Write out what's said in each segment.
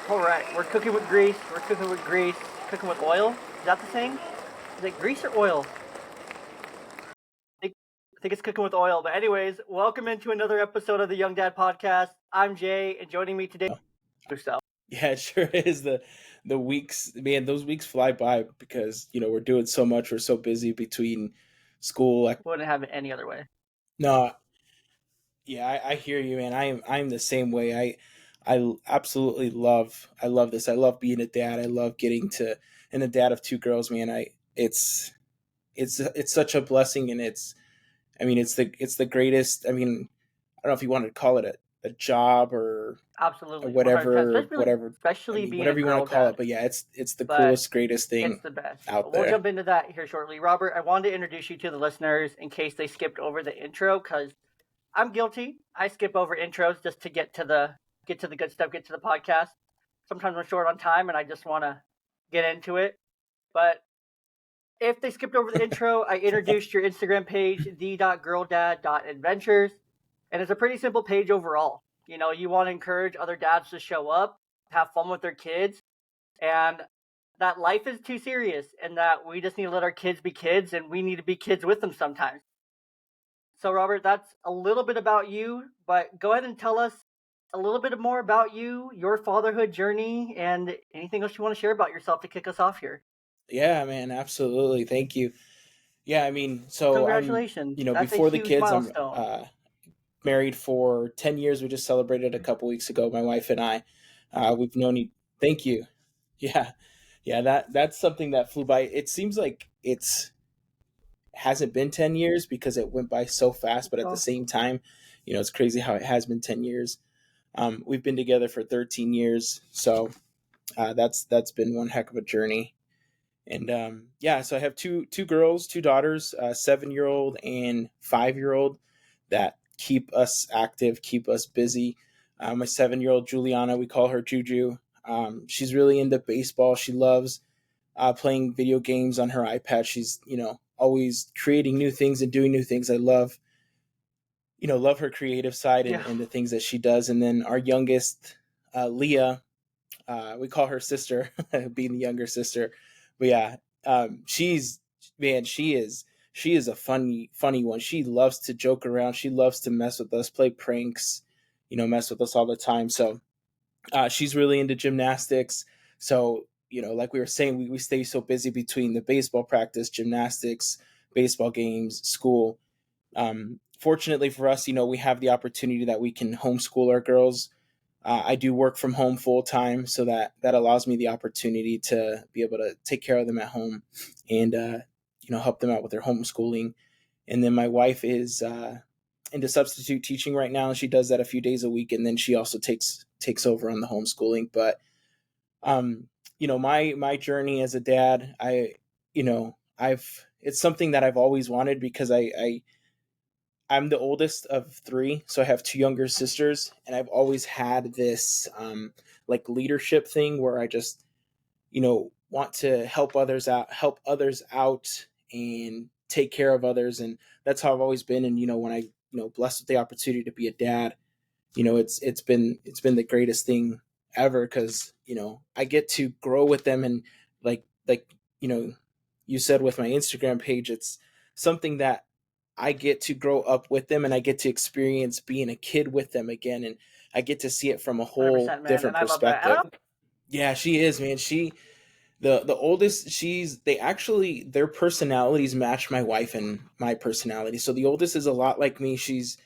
Correct. We're cooking with grease. We're cooking with grease. Cooking with oil. Is that the saying? Is it grease or oil? I think it's cooking with oil. But anyways, welcome into another episode of the Young Dad Podcast. I'm Jay, and joining me today is yourself. Yeah, it sure is. The weeks, man, those weeks fly by because we're doing so much. We're so busy between school. Wouldn't have it any other way. No, yeah, I hear you, man. I'm the same way. I absolutely love this. I love being a dad. I love getting to and a dad of two girls, man. It's such a blessing, and it's the greatest. I mean, I don't know if you wanted to call it a job or Absolutely. whatever, Especially being whatever a you want girl to call dad. it. But yeah, it's the But coolest, greatest thing it's the best. out We'll there. jump into that here shortly. Robert, I wanted to introduce you to the listeners in case they skipped over the intro, because I'm guilty. I skip over intros just to get to the good stuff, get to the podcast. Sometimes I'm short on time and I just want to get into it. But if they skipped over the intro, I introduced your Instagram page, the.girldad.adventures. And it's a pretty simple page overall. You want to encourage other dads to show up, have fun with their kids, and that life is too serious and that we just need to let our kids be kids and we need to be kids with them sometimes. So, Robert, that's a little bit about you, but go ahead and tell us a little bit more about you, your fatherhood journey, and anything else you want to share about yourself to kick us off here. Yeah, man, absolutely. Thank you. Yeah, so Congratulations. That's before a the huge kids, milestone. I'm married for 10 years. We just celebrated a couple weeks ago, my wife and I. We've known you. Thank you. Yeah. Yeah, that's something that flew by. It seems like hasn't been 10 years because it went by so fast, but at the same time, it's crazy how it has been 10 years. We've been together for 13 years, so that's been one heck of a journey. And so I have two girls, two daughters, 7-year-old and 5-year-old, that keep us active, keep us busy. My 7-year-old Juliana, we call her Juju. She's really into baseball. She loves playing video games on her iPad. She's always creating new things and doing new things. I love her creative side and the things that she does. And then our youngest, Leah, we call her sister, being the younger sister. But yeah, she is a funny one. She loves to joke around. She loves to mess with us, play pranks, mess with us all the time. So she's really into gymnastics. So like we were saying, we stay so busy between the baseball practice, gymnastics, baseball games, school. Fortunately for us, we have the opportunity that we can homeschool our girls. I do work from home full time, so that allows me the opportunity to be able to take care of them at home and help them out with their homeschooling. And then my wife is into substitute teaching right now, and she does that a few days a week, and then she also takes over on the homeschooling. But my journey as a dad, it's something that I've always wanted because I'm the oldest of 3, so I have 2 younger sisters, and I've always had this like leadership thing where I just want to help others out and take care of others, and that's how I've always been. And when I blessed with the opportunity to be a dad, it's been the greatest thing ever, because I get to grow with them, and like you said with my Instagram page, it's something that I get to grow up with them, and I get to experience being a kid with them again, and I get to see it from a whole different perspective. Yeah, she is, man. The oldest, their personalities match my wife and my personality. So the oldest is a lot like me. She's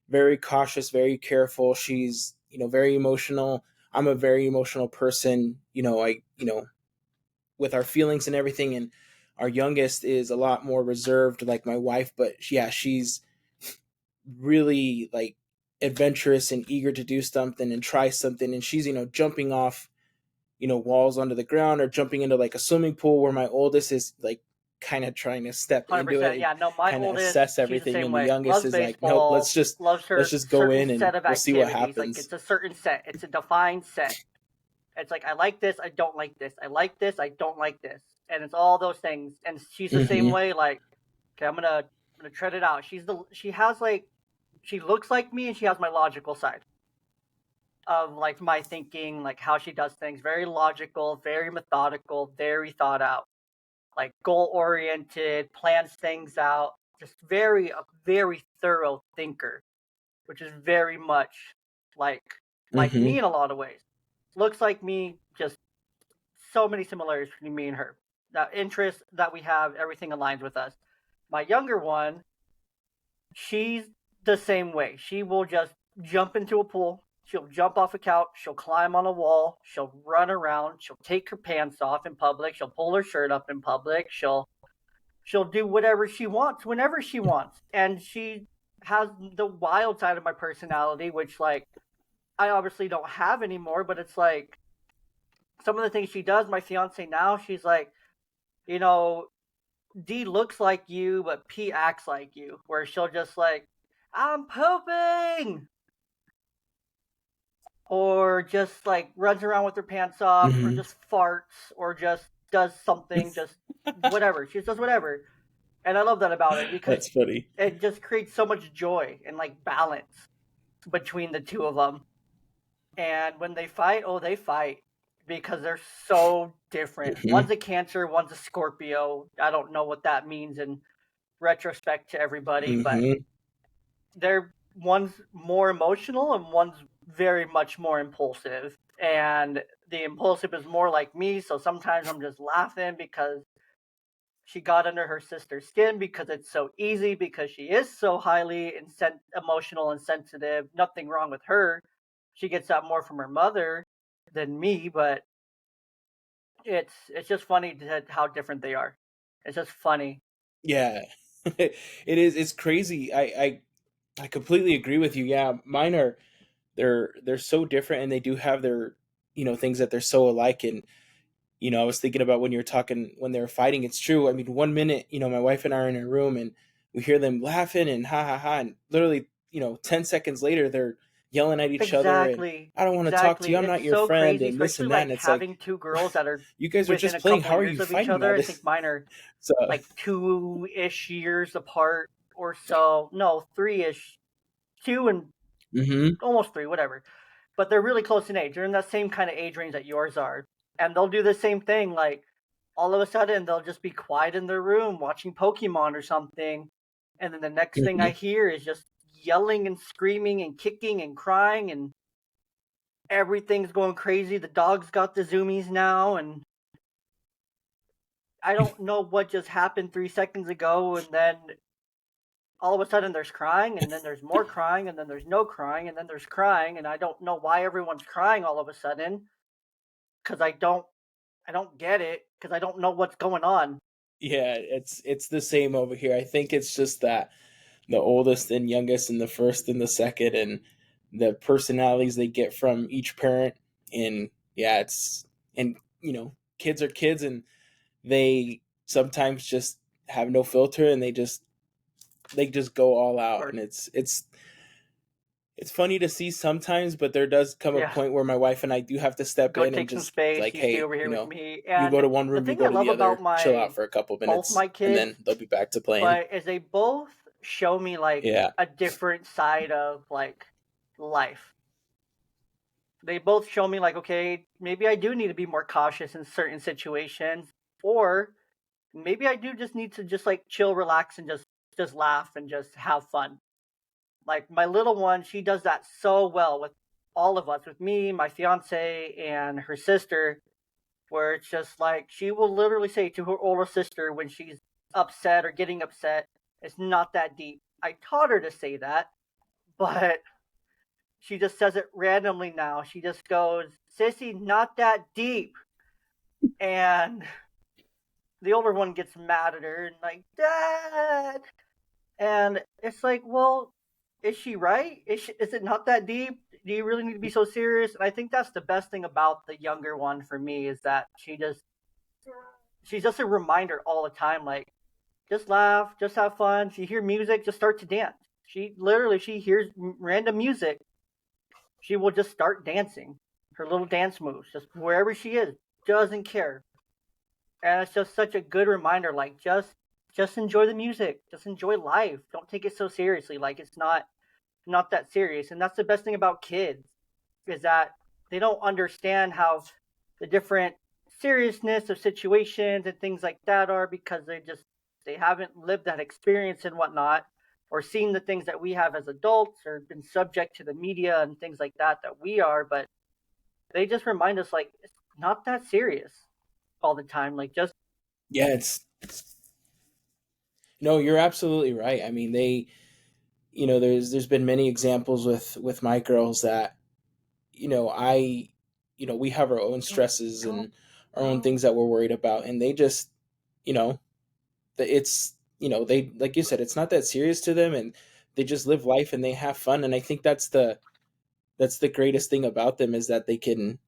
very cautious, very careful. She's, very emotional. I'm a very emotional person, with our feelings and everything. And our youngest is a lot more reserved, like my wife, but yeah, she's really like adventurous and eager to do something and try something. And she's, jumping off, walls onto the ground or jumping into like a swimming pool, where my oldest is like kind of trying to step into it. Yeah, no, my kind of oldest, assess everything. The and way. the youngest loves is baseball, like, nope, let's just go in and we'll see what happens. Like, it's a certain set. It's a defined set. It's like, I like this, I don't like this. I like this, I don't like this. And it's all those things. And she's the same way. Like, okay, I'm gonna tread it out. She looks like me, and she has my logical side. of like my thinking, like how she does things. Very logical, very methodical, very thought out, like goal oriented, plans things out. Just a very thorough thinker, which is very much like me Mm-hmm. in a lot of ways. Looks like me, just so many similarities between me and her. That interest that we have, everything aligns with us. My younger one, she's the same way. She will just jump into a pool. She'll jump off a couch. She'll climb on a wall. She'll run around. She'll take her pants off in public. She'll pull her shirt up in public. She'll do whatever she wants whenever she wants. And she has the wild side of my personality, which like I obviously don't have anymore, but it's like some of the things she does, my fiance now, she's like, you know, D looks like you, but P acts like you, where she'll just like, I'm pooping, or just like runs around with her pants off, or Mm-hmm. just farts, or just does something, just whatever. She just does whatever. And I love that about her because That's funny. it just creates so much joy and like balance between the two of them. And when they fight, oh, they fight because they're so different. Mm-hmm. One's a Cancer, one's a Scorpio. I don't know what that means in retrospect to everybody, but Mm-hmm. they're one's more emotional and one's very much more impulsive. And the impulsive is more like me, so sometimes I'm just laughing because she got under her sister's skin because it's so easy because she is so highly emotional and sensitive. Nothing wrong with her. She gets that more from her mother than me, but it's just funny how different they are. It's just funny. Yeah, it is. It's crazy. I completely agree with you. Yeah, mine are they're so different, and they do have their things that they're so alike. And I was thinking about when you're talking when they're fighting. It's true. I mean, 1 minute, my wife and I are in a room, and we hear them laughing and ha ha ha, and literally, 10 seconds later, they're yelling at each other, and Exactly. I don't want to talk to Exactly. you. I'm It's not your so friend, crazy, and this especially and that. like And it's like, having two girls that are you guys are within just a playing. couple How are years you of each fighting other. about I it? think mine are So, like 2-ish years apart or so. No, 3-ish. 2 and hmm almost 3, whatever. But they're really close in age. They're in that same kind of age range that yours are. And they'll do the same thing. Like all of a sudden, they'll just be quiet in their room watching Pokemon or something. And then the next thing I hmm hear is just yelling and screaming and kicking and crying, and everything's going crazy. The dog's got the zoomies now. And I don't know what just happened 3 seconds ago. And then all of a sudden there's crying, and then there's more crying, and then there's no crying, and then there's crying. And I don't know why everyone's crying all of a sudden because I don't get it because I don't know what's going on. yeah, it's the same over here. I think it's just that the oldest and youngest and the first and the second and the personalities they get from each parent. And yeah, it's and kids are kids, and they sometimes just have no filter, and they just go all Of out. course. And it's funny to see sometimes, but there does come a Yeah. point where my wife and I do have to step Go in and take some just space. like, You stay hey, over here with me. you go And to one the room, you thing I go to love the about other, chill out my for a couple both minutes, my and kids, then they'll be back to playing. but is they both show me like Yeah. a different side of like life. They both show me like, okay, maybe I do need to be more cautious in certain situations, or maybe I do just need to just like chill, relax, and just laugh and just have fun. Like my little one, she does that so well with all of us, with me, my fiance, and her sister, where it's just like she will literally say to her older sister when she's upset or getting upset, it's not that deep. I taught her to say that, but she just says it randomly now. She just goes, Sissy, not that deep. And the older one gets mad at her and like, Dad. And it's like, well, is she right? Is it not that deep? Do you really need to be so serious? And I think that's the best thing about the younger one for me is that she's just a reminder all the time. Like, just laugh, just have fun. If you hear music, just start to dance. She hears random music, she will just start dancing. Her little dance moves, just wherever she is, doesn't care. And it's just such a good reminder. Like, just enjoy the music, just enjoy life. Don't take it so seriously. Like it's not that serious. And that's the best thing about kids. is that they don't understand how the different seriousness of situations and things like that are, because they haven't lived that experience and whatnot, or seen the things that we have as adults, or been subject to the media and things like that we are. But they just remind us, like, it's not that serious all the time. Like, just Yeah, it's no, you're absolutely right. I mean, they, there's been many examples with my girls that, I, we have our own stresses and our own things that we're worried about, and they just, you know, it's, they, like you said, it's not that serious to them, and they just live life and they have fun. And I think that's the greatest thing about them, is that they can,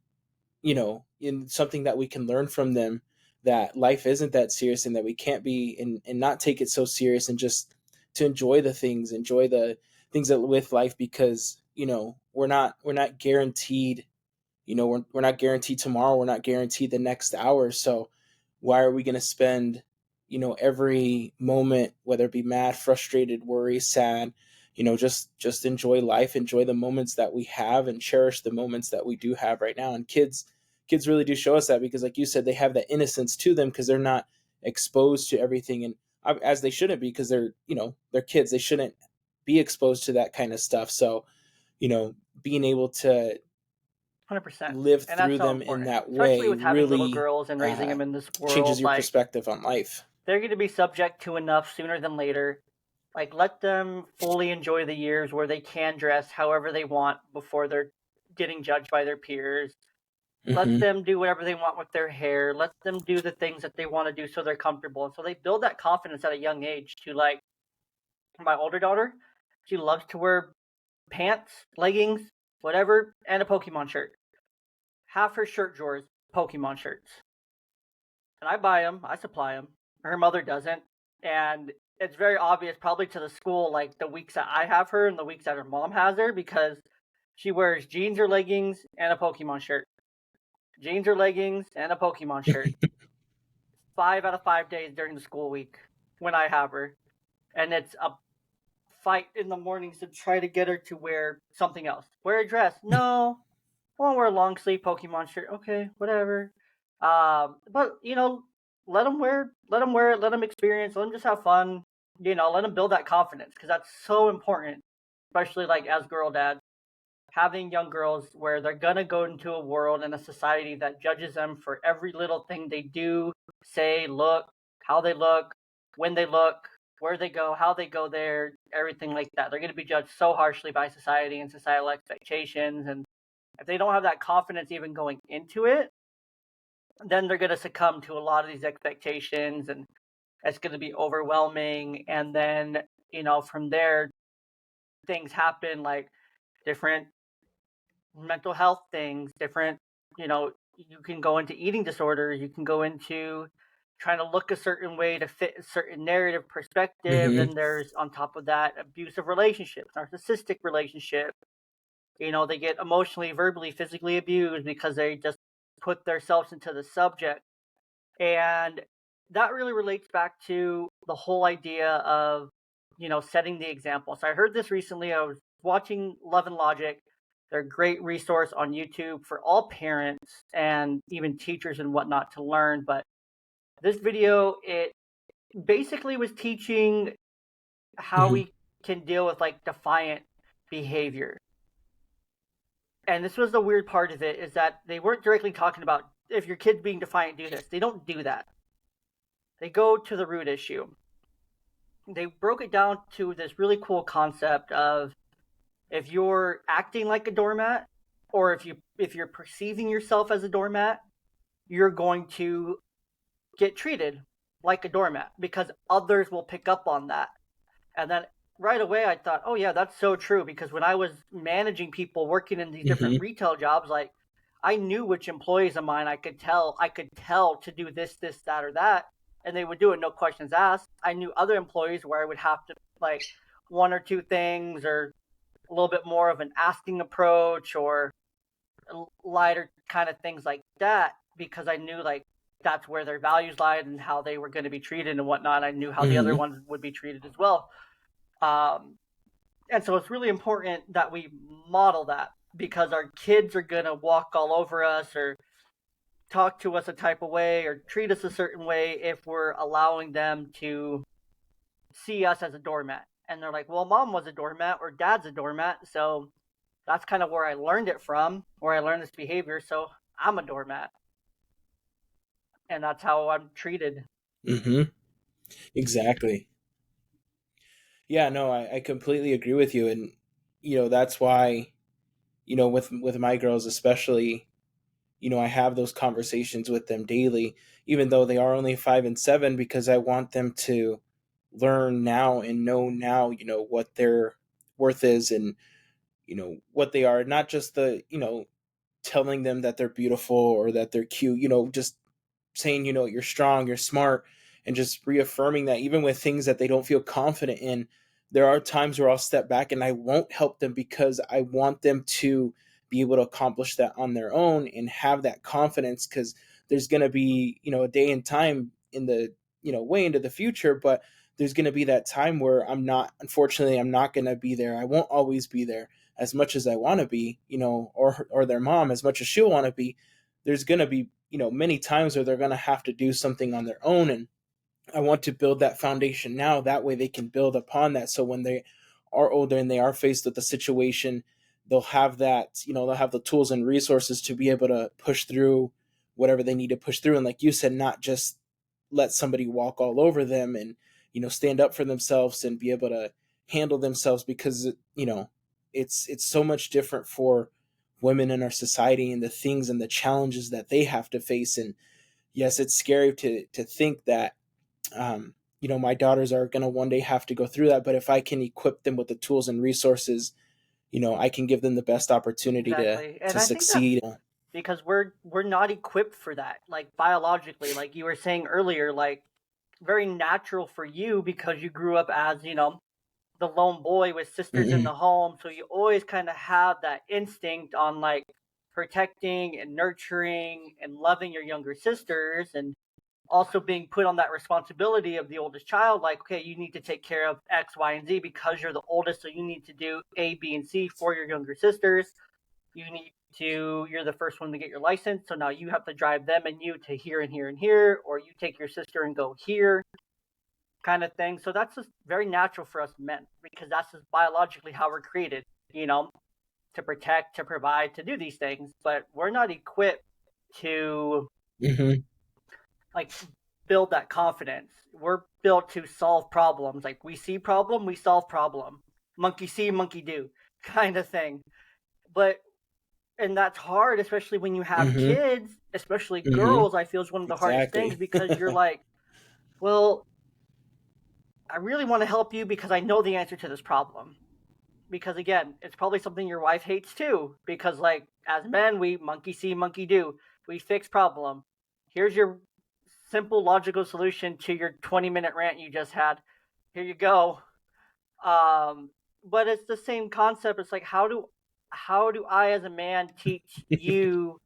in something that we can learn from them, that life isn't that serious, and that we can't be, and not take it so serious, and just to enjoy the things that with life, because we're not guaranteed, we're not guaranteed tomorrow, we're not guaranteed the next hour. So why are we going to spend, every moment, whether it be mad, frustrated, worry, sad, just enjoy life, enjoy the moments that we have, and cherish the moments that we do have right now. And kids really do show us that, because like you said, they have that innocence to them, because they're not exposed to everything, and as they shouldn't be, because they're kids, they shouldn't be exposed to that kind of stuff. So being able to 100%. live And that's through so them in important, that especially way with having little really girls and raising them in this changes world. your Like, perspective on life. they're going to be subject to enough sooner than later. Like, let them fully enjoy the years where they can dress however they want before they're getting judged by their peers. Let Hmm. them do whatever they want with their hair. Let them do the things that they want to do so they're comfortable. And so they build that confidence at a young age. To, like, my older daughter, she loves to wear pants, leggings, whatever, and a Pokemon shirt. Half her shirt drawers, Pokemon shirts. And I buy them, I supply them. Her mother doesn't. And it's very obvious, probably to the school, like the weeks that I have her and the weeks that her mom has her, because she wears jeans or leggings and a Pokemon shirt. Jeans or leggings and a Pokemon shirt. 5 out of 5 days during the school week when I have her. And it's a fight in the mornings to try to get her to wear something else. Wear a dress. No. I want to wear a long sleeve Pokemon shirt. Okay, whatever. But let them wear it, let them experience, let them just have fun. Let them build that confidence, because that's so important, especially like as girl dads, having young girls where they're gonna go into a world and a society that judges them for every little thing they do, say, look, how they look, when they look, where they go, how they go there, everything like that. They're gonna be judged so harshly by society and societal expectations, and if they don't have that confidence even going into it, then they're going to succumb to a lot of these expectations, and it's going to be overwhelming. And then, from there, things happen, like different mental health things, different, you can go into eating disorders, you can go into trying to look a certain way to fit a certain narrative perspective. Hmm. Then there's, on top of that, abusive relationships, narcissistic relationships. They get emotionally, verbally, physically abused because they just put themselves into the subject. And that really relates back to the whole idea of, setting the example. So I heard this recently. I was watching Love and Logic. They're a great resource on YouTube for all parents and even teachers and whatnot to learn. But this video, it basically was teaching how Hmm. we can deal with, like, defiant behavior. And this was the weird part of it, is that they weren't directly talking about, if your kid's being defiant, do this. They don't do that. They go to the root issue. They broke it down to this really cool concept of, if you're acting like a doormat, or if you're perceiving yourself as a doormat, you're going to get treated like a doormat, because others will pick up on that. And then right away I thought, oh yeah, that's so true, because when I was managing people working in these different Hmm. retail jobs, like, I knew which employees of mine I could tell to do this, that, or that, and they would do it, no questions asked. I knew other employees where I would have to, like, one or two things, or a little bit more of an asking approach, or lighter kind of things like that, because I knew, like, that's where their values lied and how they were going to be treated and whatnot. I knew how the other Hmm. ones would be treated as well. Um, and so it's really important that we model that, because our kids are going to walk all over us or talk to us a type of way or treat us a certain way if we're allowing them to see us as a doormat. And they're like, well, mom was a doormat or dad's a doormat. So that's kind of where I learned it from, where I learned this behavior. So I'm a doormat. And that's how I'm treated. Mm-hmm. Exactly. Yeah, no, I completely agree with you. And, that's why, with my girls especially, I have those conversations with them daily, even though they are only 5 and 7, because I want them to learn now and know now, what their worth is, and, what they are, not just telling them that they're beautiful or that they're cute, just saying, you're strong, you're smart, and just reaffirming that even with things that they don't feel confident in, there are times where I'll step back and I won't help them because I want them to be able to accomplish that on their own and have that confidence, because there's going to be, a day and time in the, way into the future, but there's going to be that time where unfortunately, I'm not going to be there. I won't always be there as much as I want to be, or their mom as much as she'll want to be. There's going to be, many times where they're going to have to do something on their own. And I want to build that foundation now. That way they can build upon that. So when they are older and they are faced with a situation, they'll have that, they'll have the tools and resources to be able to push through whatever they need to push through. And like you said, not just let somebody walk all over them, and, stand up for themselves and be able to handle themselves, because, it's so much different for women in our society and the things and the challenges that they have to face. And yes, it's scary to think that, my daughters are going to one day have to go through that. But if I can equip them with the tools and resources, I can give them the best opportunity to Exactly. And to I think that's succeed. because we're not equipped for that. Like biologically, like you were saying earlier, like very natural for you because you grew up as, the lone boy with sisters in Mm-hmm. the home. So you always kind of have that instinct on like protecting and nurturing and loving your younger sisters, and also being put on that responsibility of the oldest child. Like, okay, you need to take care of X, Y, and Z because you're the oldest. So you need to do A, B, and C for your younger sisters. You're the first one to get your license. So now you have to drive them and you to here and here and here, or you take your sister and go here, kind of thing. So that's just very natural for us men because that's just biologically how we're created, to protect, to provide, to do these things. But we're not equipped to Mm-hmm. like build that confidence. We're built to solve problems. Like we see problem, we solve problem. Monkey see, monkey do, kind of thing. But and that's hard, especially when you have Mm-hmm. kids, especially Mm-hmm. girls. I feel is one of the hardest things Exactly. because you're like, well, I really want to help you because I know the answer to this problem. Because again, it's probably something your wife hates too. Because like as men, we monkey see, monkey do. We fix problem. Here's your simple logical solution to your 20-minute rant you just had. Here you go. Um, but it's the same concept. It's like how do I as a man teach you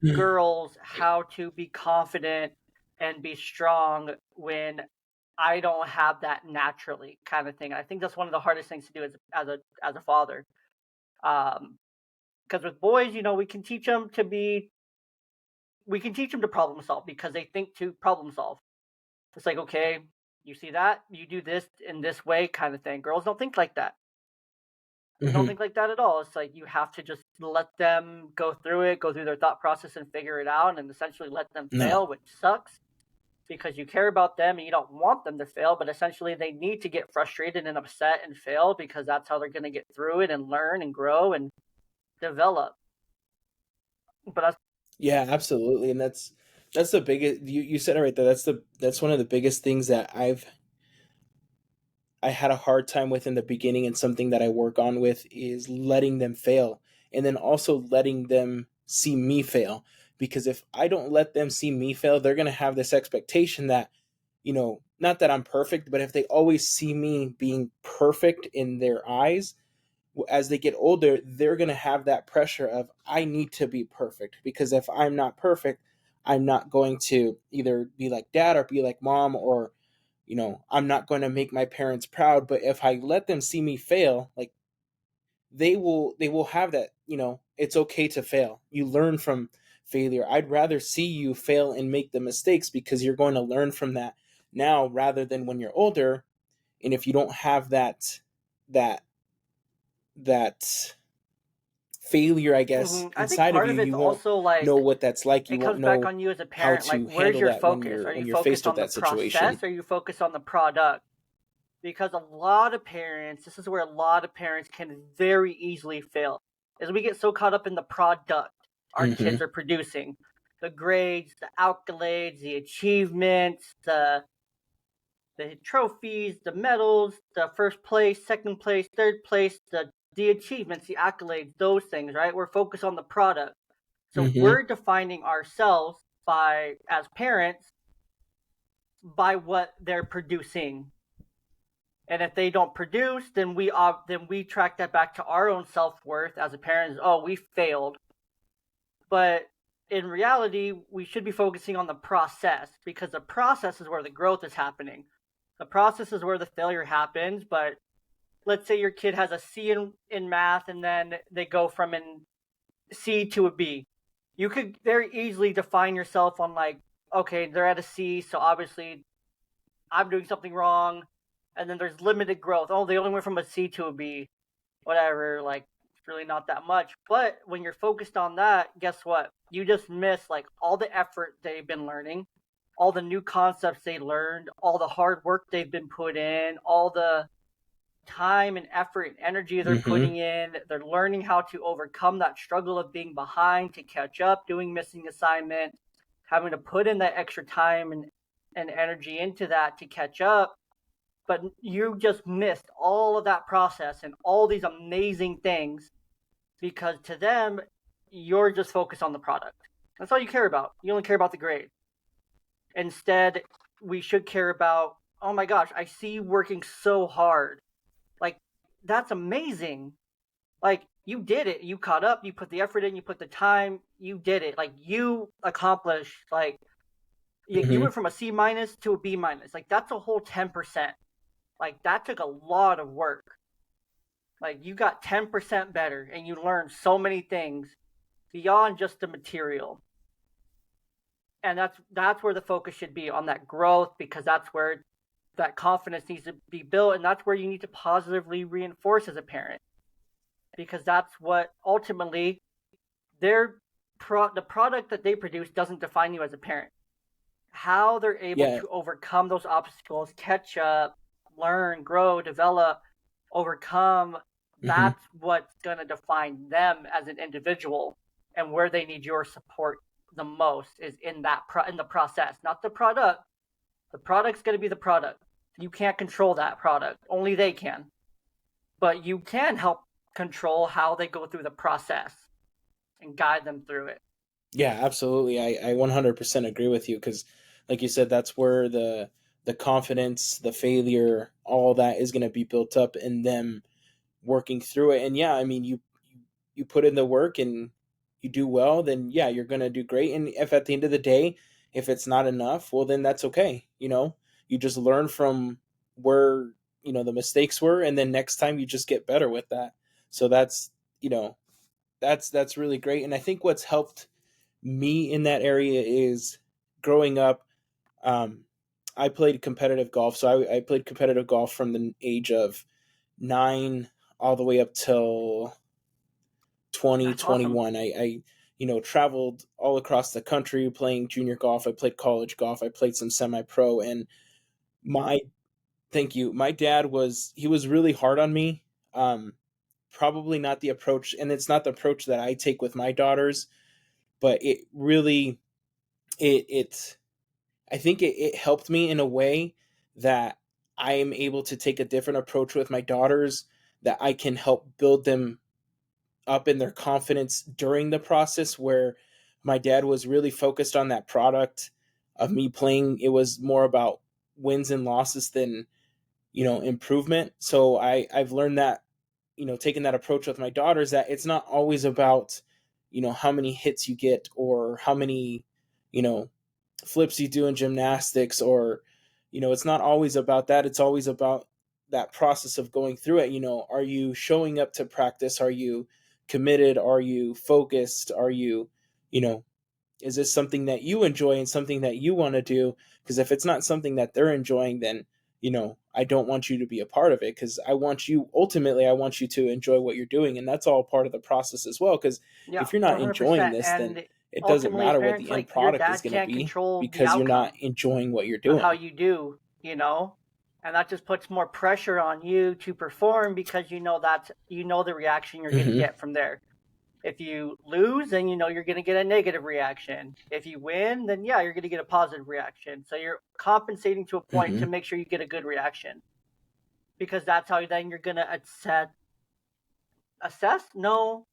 girls how to be confident and be strong when I don't have that naturally, kind of thing. I think that's one of the hardest things to do as a father. Because with boys, we can teach them to problem solve because they think to problem solve. It's like, okay, you see that, you do this in this way, kind of thing. Girls don't think like that. They don't Mm-hmm. think like that at all. It's like you have to just let them go through their thought process and figure it out, and essentially let them No. fail, which sucks because you care about them and you don't want them to fail, but essentially they need to get frustrated and upset and fail because that's how they're going to get through it and learn and grow and develop. But that's Yeah, absolutely. And that's the biggest, you said it right there. That's one of the biggest things that I had a hard time with in the beginning, and something that I work on with is letting them fail, and then also letting them see me fail. Because if I don't let them see me fail, they're going to have this expectation that, not that I'm perfect, but if they always see me being perfect in their eyes, as they get older, they're going to have that pressure of, I need to be perfect, because if I'm not perfect, I'm not going to either be like dad or be like mom, or, I'm not going to make my parents proud. But if I let them see me fail, like, they will have that it's okay to fail. You learn from failure. I'd rather see you fail and make the mistakes, because you're going to learn from that now rather than when you're older. And if you don't have that that failure, I guess, I think inside of part you, of it's you won't also like know what that's like. You it won't comes back know on you as a how parent. Like, to where's handle your that when focus? you're Are you when you're faced focused with on the that situation. process, or are you focused on the product? Because a lot of parents, this is where a lot of parents can very easily fail, is we get so caught up in the product our Mm-hmm. kids are producing, the grades, the accolades, the achievements, the trophies, the medals, the first place, second place, third place, the achievements, the accolades, those things, right? We're focused on the product. So Mm-hmm. we're defining ourselves by, as parents, by what they're producing. And if they don't produce, then we track that back to our own self-worth as a parent. Oh, we failed. But in reality, we should be focusing on the process, because the process is where the growth is happening. The process is where the failure happens. But let's say your kid has a C in math, and then they go from an C to a B. You could very easily define yourself on, like, okay, they're at a C, so obviously I'm doing something wrong. And then there's limited growth. Oh, they only went from a C to a B. Whatever, like, it's really not that much. But when you're focused on that, guess what? You just miss, like, all the effort they've been learning, all the new concepts they learned, all the hard work they've been put in, all the time and effort and energy they're Mm-hmm. putting in. They're learning how to overcome that struggle of being behind, to catch up, doing missing assignments, having to put in that extra time and energy into that to catch up. But you just missed all of that process and all these amazing things, because to them, you're just focused on the product. That's all you care about. You only care about the grade. Instead, we should care about, oh my gosh, I see you working so hard. Like, that's amazing. Like, you did it. You caught up. You put the effort in. You put the time. You did it. Like, you accomplished. Like, you Mm-hmm. went from a C minus to a B minus. Like, that's a whole 10%. Like, that took a lot of work. Like, you got 10% better, and you learned so many things beyond just the material. And that's where the focus should be, on that growth, because that's where that confidence needs to be built, and that's where you need to positively reinforce as a parent, because that's what ultimately the product that they produce doesn't define you as a parent. How they're able Yeah. to overcome those obstacles, catch up, learn, grow, develop, overcome, Mm-hmm. that's what's going to define them as an individual. And where they need your support the most is in the process, not the product. The product's going to be the product. You can't control that product. Only they can. But you can help control how they go through the process and guide them through it. Yeah, absolutely. I 100% agree with you, because, like you said, that's where the confidence, the failure, all that is going to be built up in them working through it. And yeah, I mean, you put in the work and you do well, then yeah, you're going to do great. And if at the end of the day, if it's not enough, well, then that's okay. You just learn from where, the mistakes were, and then next time you just get better with that. So you know, that's really great. And I think what's helped me in that area is growing up. Um, I played competitive golf, so I played competitive golf from the age of 9 all the way up till That's awesome. 2021. I traveled all across the country playing junior golf. I played college golf. I played some semi-pro, and my thank you. My dad he was really hard on me. Probably not the approach, and it's not the approach that I take with my daughters, but it really it I think it helped me in a way that I am able to take a different approach with my daughters, that I can help build them up in their confidence during the process, where my dad was really focused on that product of me playing. It was more about wins and losses than, improvement. So I've learned that, taking that approach with my daughters, that it's not always about, how many hits you get, or how many, you know, flips you do in gymnastics, or, it's not always about that. It's always about that process of going through it. Are you showing up to practice? Are you committed? Are you focused? Are you, you know, is this something that you enjoy and something that you want to do? Because if it's not something that they're enjoying, then, I don't want you to be a part of it, because ultimately, I want you to enjoy what you're doing. And that's all part of the process as well. Because Yeah, if you're not enjoying 100%. this, then And it doesn't ultimately, as matter what parents, the end like your product is dad going to can't be, control the because you're not outcome enjoying what you're of how doing. you do, and that just puts more pressure on you to perform because the reaction you're going to Mm-hmm. get from there. If you lose, then you're going to get a negative reaction. If you win, then yeah, you're going to get a positive reaction. So you're compensating to a point Mm-hmm. to make sure you get a good reaction, because that's how then you're going to assess, no,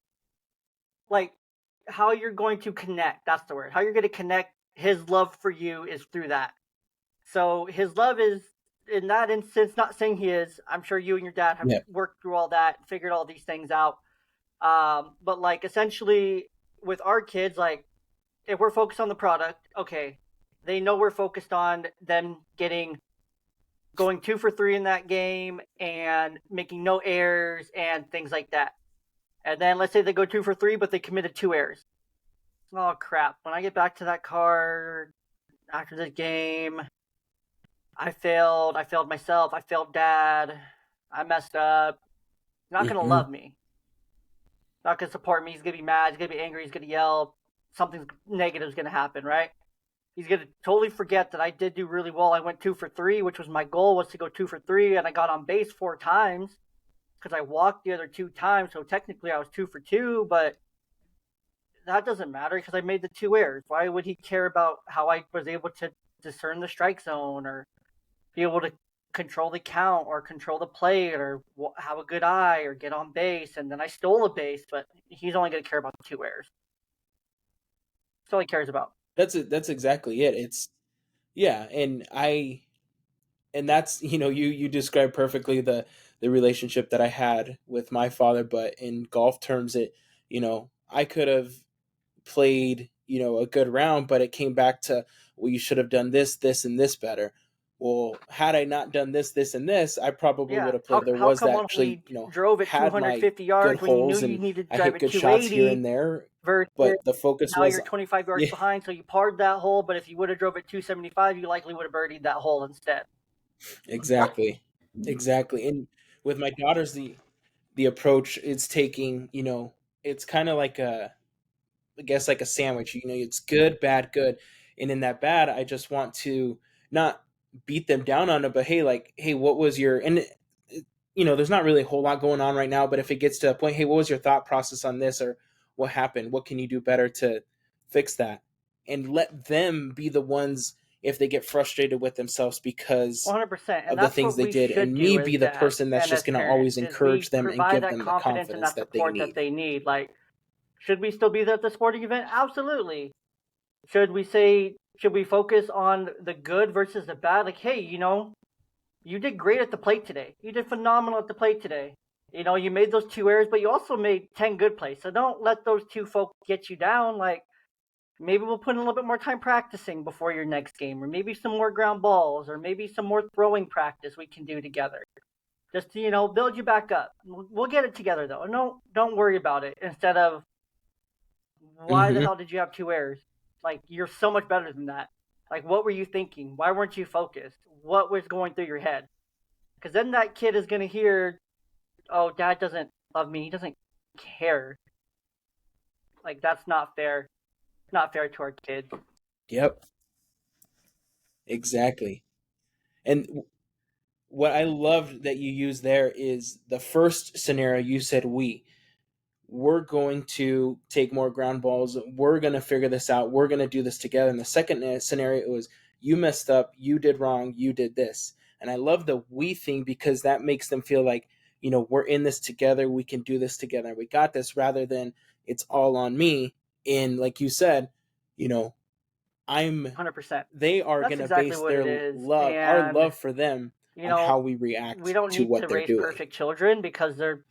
like how you're going to connect. That's the word. How you're going to connect his love for you is through that. So his love is, in that instance, not saying he is. I'm sure you and your dad have Yeah. worked through all that, figured all these things out. But like essentially with our kids, like if we're focused on the product, okay, they know we're focused on them going 2 for 3 in that game and making no errors and things like that. And then let's say they go 2 for 3, but they committed 2 errors. Oh crap! When I get back to that car after the game, I failed. I failed myself. I failed dad. I messed up. He's not gonna Mm-hmm. love me. Not gonna support me. He's gonna be mad. He's gonna be angry. He's gonna yell. Something negative is gonna happen, right? He's gonna totally forget that I did do really well. I went 2 for 3, which was my goal, was to go 2 for 3, and I got on base 4 times because I walked the other 2 times. So technically, I was 2 for 2, but that doesn't matter because I made the 2 errors. Why would he care about how I was able to discern the strike zone or be able to control the count or control the plate or have a good eye or get on base? And then I stole a base, but he's only going to care about 2 errors. That's all he cares about. That's exactly it. It's yeah, and that's, you described perfectly the relationship that I had with my father. But in golf terms, I could have played, a good round, but it came back to, well, you should have done this and this better. Well, had I not done this and this, I probably Yeah. would have played. There How was come that when actually, we drove at had my 250 good yards when you knew holes, you and needed to I drive hit at good shots here 280 and there, versus but the focus now was, you're 25 yards yeah, behind, so you parred that hole, but if you would have drove at 275, you likely would have birdied that hole instead. exactly, exactly. And with my daughters, the approach it's taking, it's kind of like I guess like a sandwich. It's good, bad, good. And in that bad, I just want to not beat them down on it, but hey, like, hey, what was your, there's not really a whole lot going on right now, but if it gets to a point, hey, what was your thought process on this, or what happened? What can you do better to fix that? And let them be the ones, if they get frustrated with themselves because 100%. And of the that's things what they we did, should and me do as be the dads person that's and just as going to always parents, is we encourage them and provide give that them the confidence and confidence that that they support that need. they need. Like, should we still be there at the sporting event? Absolutely. Should we focus on the good versus the bad? Like, hey, you did great at the plate today. You did phenomenal at the plate today. You made those 2 errors, but you also made 10 good plays. So don't let those two folks get you down. Like, maybe we'll put in a little bit more time practicing before your next game, or maybe some more ground balls, or maybe some more throwing practice we can do together. Just to, build you back up. We'll get it together though. No, don't worry about it. Instead of, why the Hmm. hell did you have 2 errors? Like, you're so much better than that. Like, what were you thinking? Why weren't you focused? What was going through your head? Because then that kid is going to hear, oh, dad doesn't love me. He doesn't care. Like, that's not fair. Not fair to our kids. Yep, exactly. And what I loved that you used there is the first scenario you said, we're going to take more ground balls. We're going to figure this out. We're going to do this together. And the second scenario was, you messed up. You did wrong. You did this. And I love the we thing, because that makes them feel like, we're in this together. We can do this together. We got this, rather than it's all on me. And like you said, you know, 100%. they are That's going to exactly base what it their is. love, our And, love for them, you on how know, we we react don't to need what to they're raise doing. perfect children because they're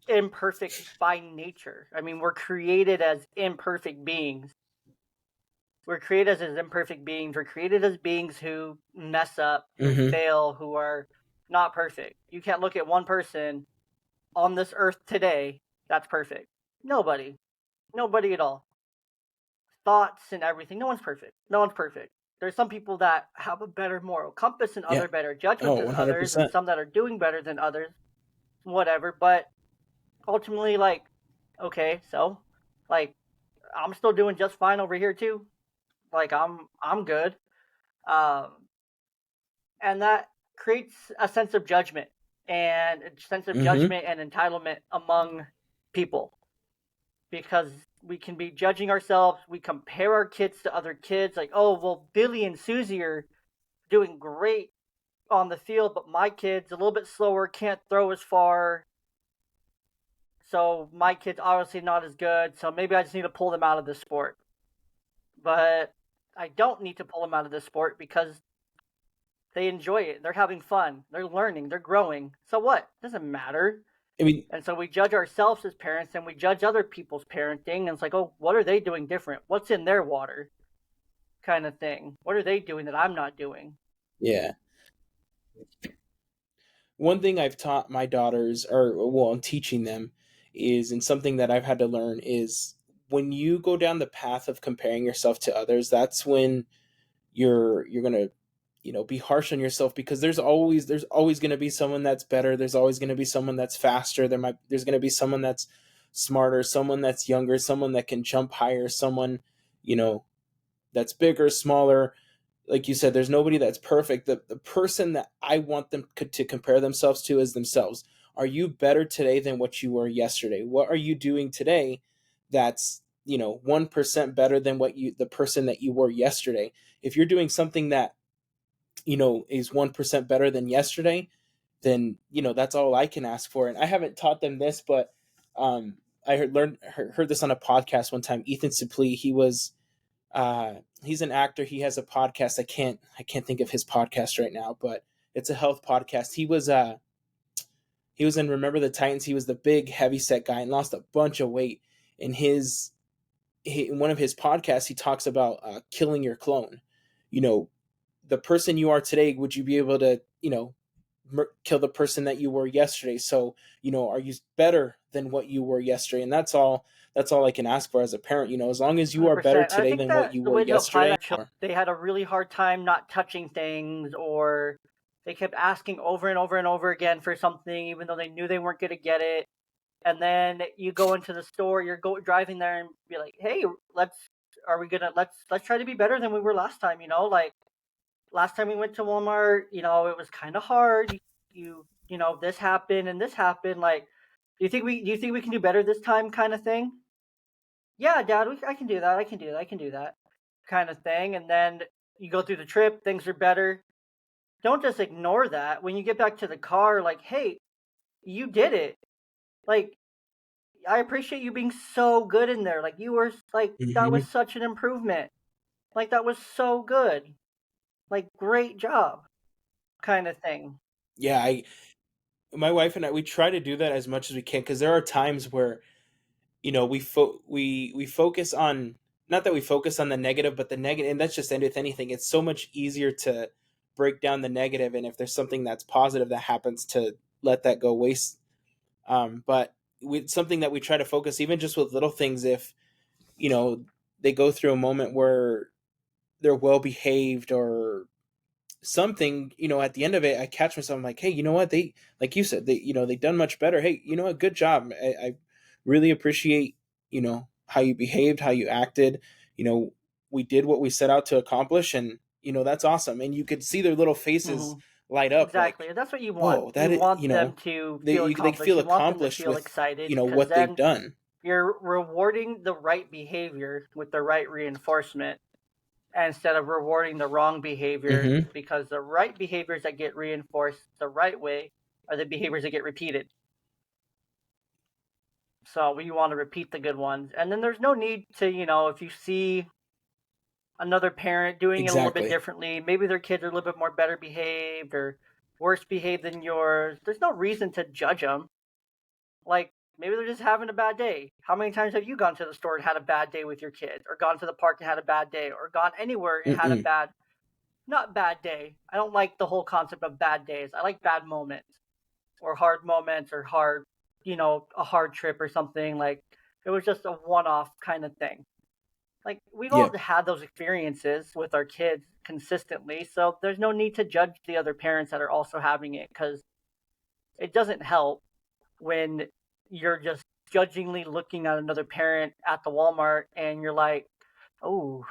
imperfect by nature. I mean, we're created as imperfect beings. We're created as imperfect beings. We're created as beings who mess up, who Hmm. fail, who are not perfect. You can't look at one person on this earth today that's perfect. Nobody. Nobody at all. Thoughts and everything. No one's perfect. No one's perfect. There's some people that have a better moral compass and Yeah. other better judgment Oh, than others, and 100%. some that are doing better than others. Whatever. But ultimately, like, okay, so, like, I'm still doing just fine over here too. Like, I'm good. Um, and that creates a sense of judgment and Mhm. entitlement among people, because we can be judging ourselves. We compare our kids to other kids, like, oh, well, Billy and Susie are doing great on the field, but my kid's a little bit slower, can't throw as far, so my kid's obviously not as good, so maybe I just need to pull them out of this sport. But I don't need to pull them out of this sport because they enjoy it. They're having fun. They're learning. They're growing. So what? It doesn't matter. I mean, And so we judge ourselves as parents and we judge other people's parenting. And it's like, oh, what are they doing different? What's in their water? Kind of thing. What are they doing that I'm not doing? yeah. One thing I've taught my daughters, or well, I'm teaching them, is, and something that I've had to learn is, when you go down the path of comparing yourself to others, that's when you're gonna, be harsh on yourself, because there's always gonna be someone that's better. There's always gonna be someone that's faster. There's gonna be someone that's smarter, someone that's younger, someone that can jump higher, someone, you know, that's bigger, smaller. Like you said, there's nobody that's perfect. The person that I want them to compare themselves to is themselves. Are you better today than what you were yesterday? What are you doing today that's 1% better than the person that you were yesterday? If you're doing something that is 1% better than yesterday, then that's all I can ask for. And I haven't taught them this, but I heard this on a podcast one time. Ethan Suplee, he's an actor. He has a podcast. I can't think of his podcast right now, but it's a health podcast. He was in Remember the Titans. He was the big heavy set guy and lost a bunch of weight. In in one of his podcasts, he talks about killing your clone. You know, the person you are today, would you be able to kill the person that you were yesterday? So are you better than what you were yesterday? And that's all I can ask for as a parent. As long as you are better 100%. I today think than what that you the were way to apply yesterday. that, they had a really hard time not touching things, or they kept asking over and over and over again for something, even though they knew they weren't going to get it. And then you go into the store, driving there and be like, hey, let's try to be better than we were last time. Like last time we went to Walmart, it was kind of hard. This happened and this happened. Like, do you think we can do better this time, kind of thing? Yeah, Dad, I can do that. I can do that, kind of thing. And then you go through the trip, things are better. Don't just ignore that. When you get back to the car, like, hey, you did it. Like, I appreciate you being so good in there. Like, you were like, that was Hmm. such an improvement. Like, that was so good. Like, great job, kind of thing. Yeah, my wife and I, we try to do that as much as we can, because there are times where we focus on, not that we focus on the negative, but the negative. And that's just with anything. It's so much easier to break down the negative, and if there's something that's positive that happens, to let that go waste. But with something that we try to focus, even just with little things, if you know they go through a moment where they're well behaved or something, at the end of it, I catch myself, I'm like, hey, you know what, they, like you said, they done much better. Hey, you know what, good job. I really appreciate how you behaved, how you acted. you know we did what we set out to accomplish, and that's awesome. And you could see their little faces Hmm. light up, Exactly. like, And that's what you want. whoa, You that is, want them to feel they accomplished. feel You want them to accomplished feel with excited, because what they've then done. you're rewarding the right behavior with the right reinforcement, instead of rewarding the wrong behavior, Hmm. because the right behaviors that get reinforced the right way are the behaviors that get repeated. So we want to repeat the good ones. And then there's no need to, if you see another parent doing it a little bit Exactly. differently, maybe their kids are a little bit more better behaved or worse behaved than yours, there's no reason to judge them. Like, maybe they're just having a bad day. How many times have you gone to the store and had a bad day with your kids, or gone to the park and had a bad day, or gone anywhere and had a Mm-mm. bad, not bad day. I don't like the whole concept of bad days. I like bad moments, or hard moments, or hard, a hard trip or something. Like, It was just a one-off kind of thing. Like, we've all Yeah. had those experiences with our kids consistently, so there's no need to judge the other parents that are also having it, because it doesn't help when you're just judgingly looking at another parent at the Walmart and you're like, oh,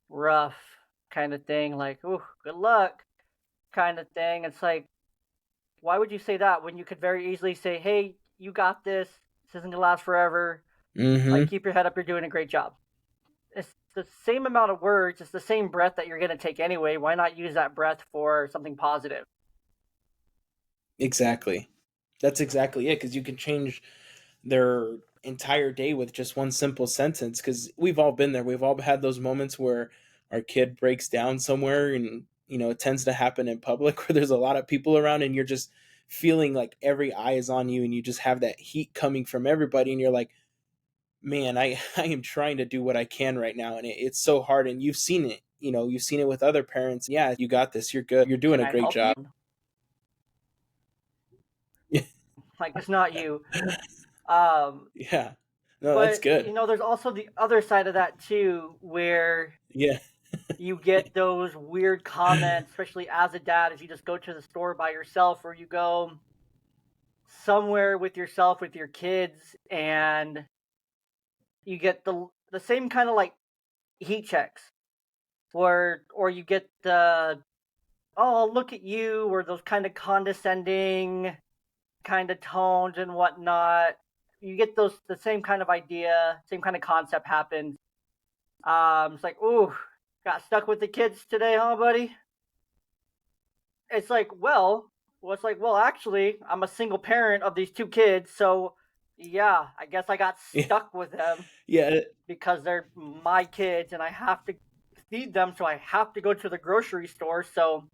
rough kind of thing, like, oh, good luck kind of thing. It's like, why would you say that when you could very easily say, hey, you got this. This isn't going to last forever. Like, Mm-hmm. keep your head up. You're doing a great job. It's the same amount of words. It's the same breath that you're going to take anyway. Why not use that breath for something positive? Exactly. That's exactly it, because you can change their entire day with just one simple sentence. Because we've all been there. We've all had those moments where our kid breaks down somewhere, and it tends to happen in public where there's a lot of people around, and you're just feeling like every eye is on you, and you just have that heat coming from everybody, and you're like, man, I am trying to do what I can right now, and it's so hard. And you've seen it. You've seen it with other parents. Yeah, you got this. You're good. You're doing Can a I great help you? job. Like, it's not you. Um, Yeah. No, that's but, good. there's also the other side of that too, where Yeah. you get those weird comments, especially as a dad, if you just go to the store by yourself or you go somewhere with yourself with your kids, and you get the same kind of like heat checks, or you get the, oh, look at you, or those kind of condescending kind of tones and whatnot. You get those, the same kind of idea, same kind of concept happens. It's like, ooh, got stuck with the kids today, huh, buddy? It's like, it's like, well, actually, I'm a single parent of these two kids, so yeah, I guess I got Yeah. stuck with them Yeah. because they're my kids and I have to feed them, so I have to go to the grocery store. So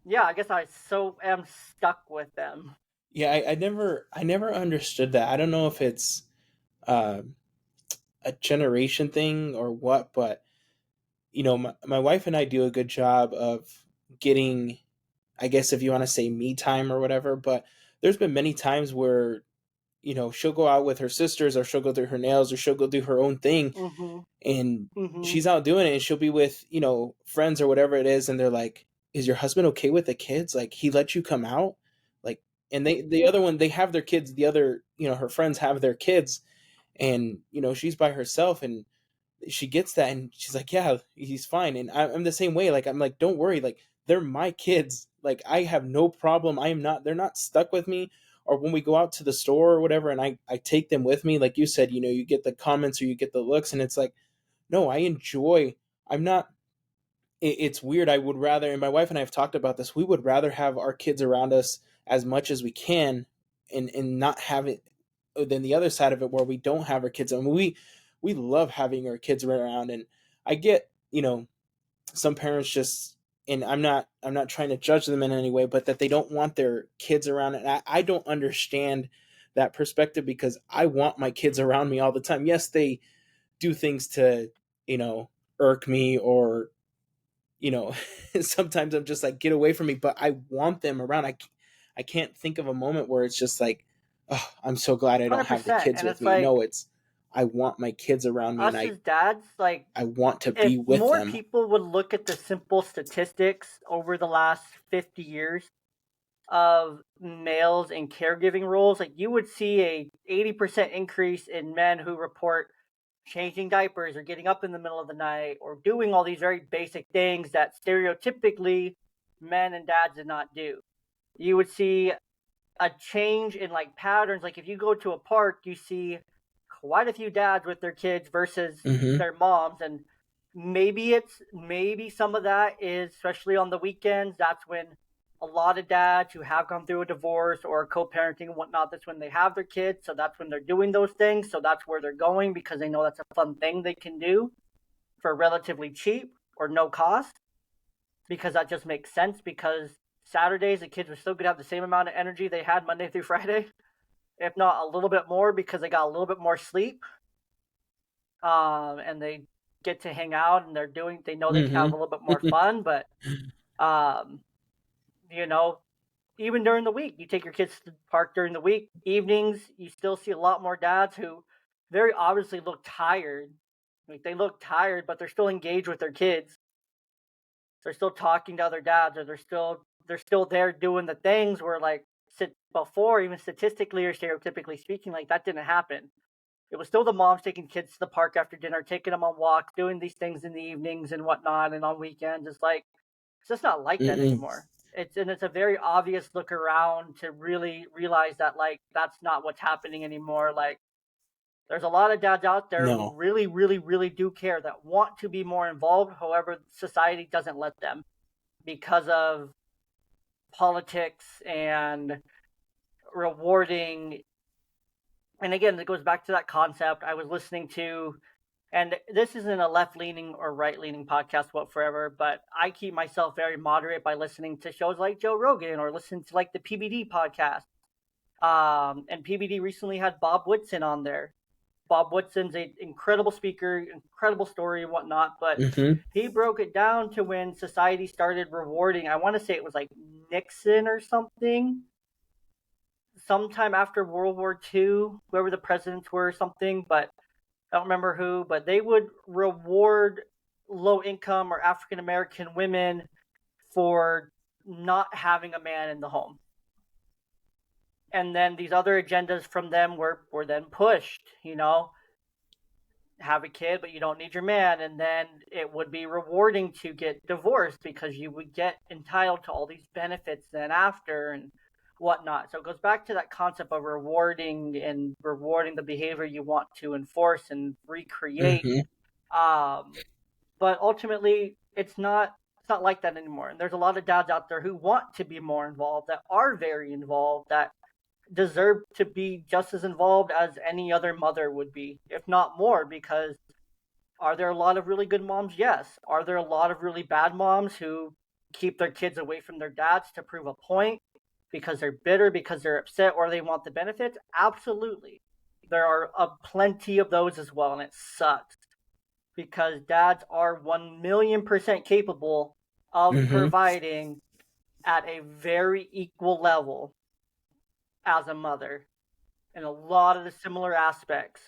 yeah, I guess I so am stuck with them. Yeah. I never understood that. I don't know if it's uh, a generation thing or what, but my wife and I do a good job of getting, I guess if you want to say me time or whatever, but there's been many times where, she'll go out with her sisters, or she'll go do her nails, or she'll go do her own thing, Mhm. and Mhm. she's out doing it, and she'll be with, friends or whatever it is, and they're like, is your husband okay with the kids? Like, he let you come out? Like, and the other one, they have their kids, the other, her friends have their kids, and she's by herself, and she gets that, and she's like, yeah, he's fine. And I'm the same way. Like, I'm like, don't worry, like, they're my kids. Like, I have no problem. I am not They're not stuck with me. Or when we go out to the store or whatever, and I take them with me, like you said, you get the comments or you get the looks, and it's like, no, I enjoy. I'm not. It's weird. I would rather, and my wife and I have talked about this. We would rather have our kids around us as much as we can, and not have it than the other side of it where we don't have our kids. I mean, we love having our kids around, and I get, some parents just, and I'm not trying to judge them in any way, but that they don't want their kids around, and I don't understand that perspective, because I want my kids around me all the time. Yes, they do things to, you know irk me, or, you know sometimes I'm just like, get away from me, but I want them around. I can't think of a moment where it's just like, oh, I'm so glad I don't have the 100%. kids And with it's me. No, like, it's, I want my kids around me, and us as dads, like, I want to if be with more them. people would look at the simple statistics over the last 50 years of males in caregiving roles, like, you would see a 80% increase in men who report changing diapers or getting up in the middle of the night or doing all these very basic things that stereotypically men and dads did not do. You would see a change in like patterns. Like, if you go to a park, you see quite a few dads with their kids versus Hmm. their moms. And maybe some of that is, especially on the weekends, that's when a lot of dads who have gone through a divorce or co-parenting and whatnot, that's when they have their kids, so that's when they're doing those things, so that's where they're going because they know that's a fun thing they can do for relatively cheap or no cost, because that just makes sense. Because Saturdays the kids are still going to have the same amount of energy they had Monday through Friday, if not a little bit more, because they got a little bit more sleep, and they get to hang out and they know they can have a Hmm. little bit more fun. But um, you know, even during the week, you take your kids to the park during the week, evenings, you still see a lot more dads who very obviously look tired. Like they look tired, but they're still engaged with their kids. They're still talking to other dads, or they're still there doing the things where like before, even statistically or stereotypically speaking, like that didn't happen. It was still the moms taking kids to the park after dinner, taking them on walks, doing these things in the evenings and whatnot, and on weekends. It's just not like that Mm-mm. anymore. It's a very obvious look around to really realize that like that's not what's happening anymore. Like there's a lot of dads out there who No. really, really, really do care, that want to be more involved. However, society doesn't let them because of politics and rewarding. And again, it goes back to that concept I was listening to. And this isn't a left leaning or right leaning podcast whatsoever, but I keep myself very moderate by listening to shows like Joe Rogan or listening to like the PBD podcast. And PBD recently had Bob Woodson on there. Bob Woodson's an incredible speaker, incredible story and whatnot, but Mm-hmm. he broke it down to when society started rewarding. I want to say it was like Nixon or something, sometime after World War II, whoever the presidents were or something, but I don't remember who, but they would reward low income or African American women for not having a man in the home. And then these other agendas from them were then pushed, have a kid, but you don't need your man. And then it would be rewarding to get divorced because you would get entitled to all these benefits then after and whatnot. So it goes back to that concept of rewarding the behavior you want to enforce and recreate. Mm-hmm. But ultimately, it's not like that anymore. And there's a lot of dads out there who want to be more involved, that are very involved, that deserve to be just as involved as any other mother would be, if not more, because are there a lot of really good moms? Yes. Are there a lot of really bad moms who keep their kids away from their dads to prove a point because they're bitter, because they're upset, or they want the benefits? Absolutely. There are plenty of those as well, and it sucks because dads are 1,000,000% capable of Mm-hmm. providing at a very equal level as a mother in a lot of the similar aspects.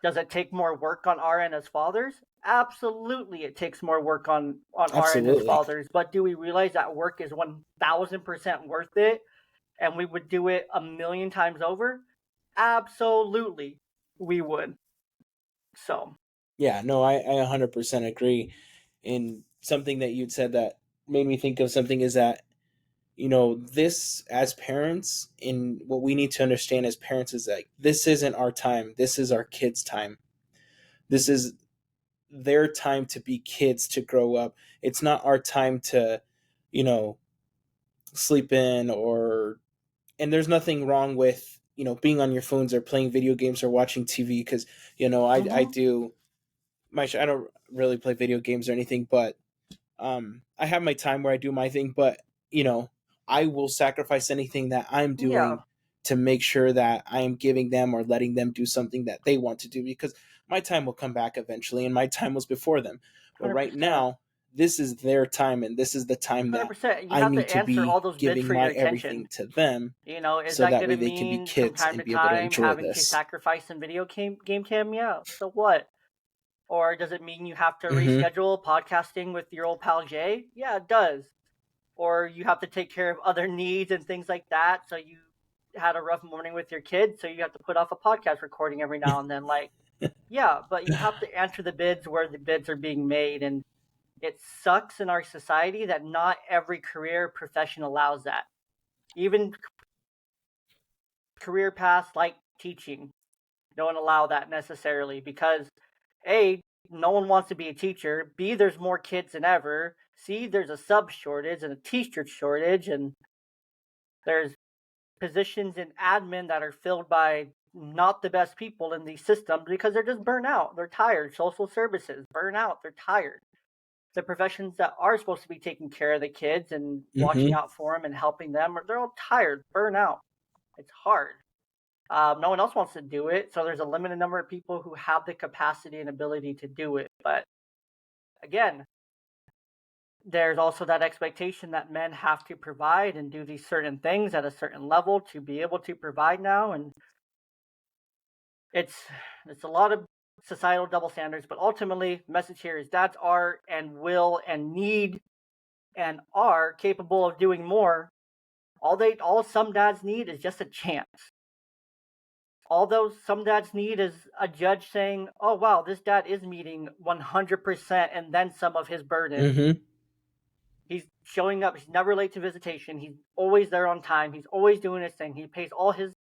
Does it take more work on our end as fathers? Absolutely, it takes more work on our end as Absolutely. fathers. But do we realize that work is 1,000% worth it, and we would do it a million times over? Absolutely, we would. So, Yeah, no, I 100% agree. And something that you'd said that made me think of something is that, this as parents, and what we need to understand as parents is that this isn't our time. This is our kids' time. This is their time to be kids, to grow up. It's not our time to, you know, sleep in, or, and there's nothing wrong with, being on your phones or playing video games or watching TV, because, I mm-hmm. do I don't really play video games or anything, but I have my time where I do my thing, but you know, I will sacrifice anything that I'm Yeah, doing to make sure that I am giving them or letting them do something that they want to do, because my time will come back eventually, and my time was before them. But right 100%. now, this is their time, and this is the time that 100%. You I have need to to answer all be those bids giving for your my attention. everything to them, Is so that that going way to they can be mean from kids time and to be able to time enjoy having to this. sacrifice some game time? Yeah. So what? Or does it mean you have to Mm-hmm. reschedule podcasting with your old pal Jay? Yeah, it does. Or you have to take care of other needs and things like that. So you had a rough morning with your kids, so you have to put off a podcast recording every now and then. Like, yeah, but you have to answer the bids where the bids are being made. And it sucks in our society that not every career profession allows that. Even career paths like teaching don't allow that necessarily because A, no one wants to be a teacher. B, there's more kids than ever. C, there's a sub shortage and a teacher shortage, and there's positions in admin that are filled by not the best people in these systems because they're just burnt out. They're tired. Social services, burn out. They're tired. The professions that are supposed to be taking care of the kids and watching Mm-hmm. out for them and helping them, they're all tired, burn out. It's hard. No one else wants to do it, so there's a limited number of people who have the capacity and ability to do it. But again, there's also that expectation that men have to provide and do these certain things at a certain level to be able to provide now, and it's it's a lot of societal double standards. But ultimately, the message here is dads are and will and need and are capable of doing more. All some dads need is just a chance. All those some dads need is a judge saying, "Oh wow, this dad is meeting 100% and then some of his burden. Mm-hmm. He's showing up. He's never late to visitation. He's always there on time. He's always doing his thing. He pays all his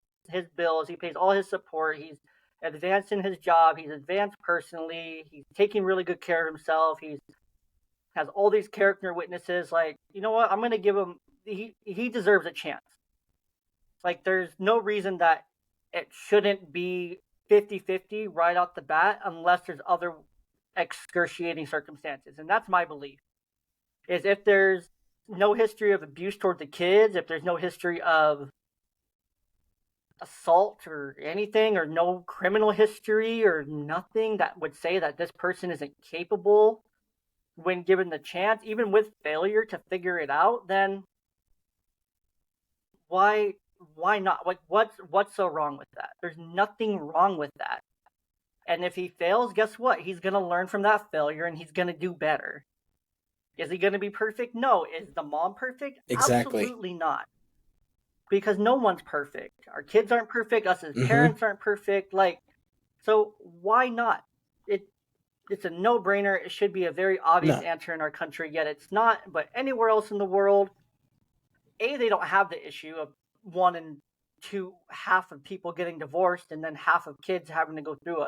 bills. He pays all his support. He's advanced in his job. He's advanced personally. He's taking really good care of himself. He's has all these character witnesses. Like, you know what? I'm gonna give him. He deserves a chance. Like, there's no reason that it shouldn't be 50-50 right off the bat, unless there's other excruciating circumstances, and that's my belief. Is if there's no history of abuse toward the kids, if there's no history of assault or anything, or no criminal history or nothing that would say that this person isn't capable when given the chance, even with failure to figure it out, then why not? Like, what's so wrong with that? There's nothing wrong with that. And if he fails, guess what? He's going to learn from that failure and he's going to do better. Is he going to be perfect? No. Is the mom perfect? Exactly. Absolutely not. Because no one's perfect. Our kids aren't perfect. Us as Mm-hmm. parents aren't perfect. Like, so why not? It's a no-brainer. It should be a very obvious answer in our country, yet it's not. But anywhere else in the world, they don't have the issue of one and two, half of people getting divorced and then half of kids having to go through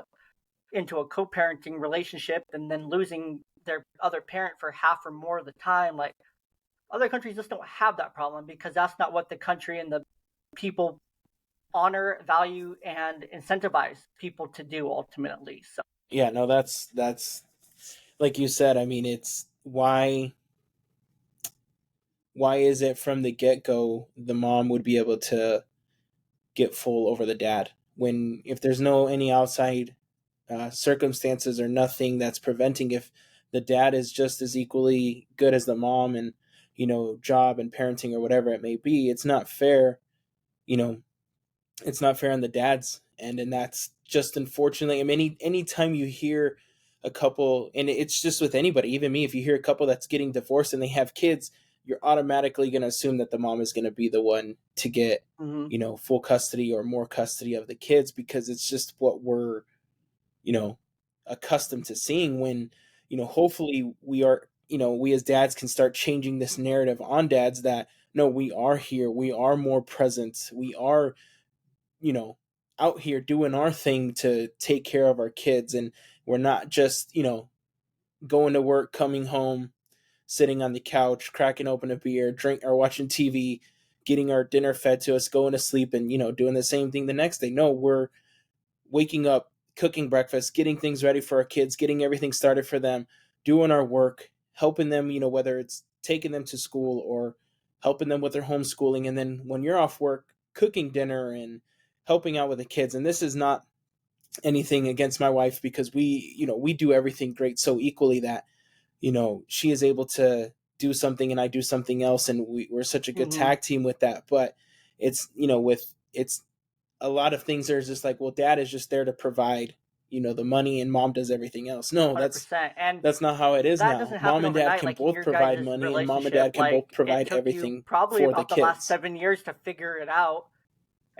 into a co-parenting relationship and then losing their other parent for half or more of the time. Like, other countries just don't have that problem because that's not what the country and the people honor, value, and incentivize people to do ultimately. So yeah, no, that's like you said. I mean, it's why is it from the get-go the mom would be able to get full over the dad when if there's no any outside circumstances or nothing that's preventing, if the dad is just as equally good as the mom and job and parenting or whatever it may be, it's not fair. It's not fair on the dad's end, and that's just unfortunately. I mean, anytime you hear a couple, and it's just with anybody, even me, if you hear a couple that's getting divorced and they have kids, you're automatically going to assume that the mom is going to be the one to get full custody or more custody of the kids, because it's just what we're accustomed to seeing. When hopefully we are, we as dads can start changing this narrative on dads that no, we are here, we are more present, we are out here doing our thing to take care of our kids, and we're not just going to work, coming home, sitting on the couch, cracking open a beer, drink or watching TV, getting our dinner fed to us, going to sleep, and doing the same thing the next day. No, we're waking up, cooking breakfast, getting things ready for our kids, getting everything started for them, doing our work, helping them, whether it's taking them to school or helping them with their homeschooling, and then when you're off work, cooking dinner and helping out with the kids. And this is not anything against my wife, because we do everything great so equally that she is able to do something and I do something else, and we're such a good tag team with that. But it's it's a lot of things are just like, well, dad is just there to provide the money and mom does everything else. No, 100%. And that's not how it is that now. doesn't Mom happen and dad overnight. can Like, in both your provide guys' money, and mom and relationship, dad can both like, it provide took you everything probably for the about the last kids. 7 years to figure it out.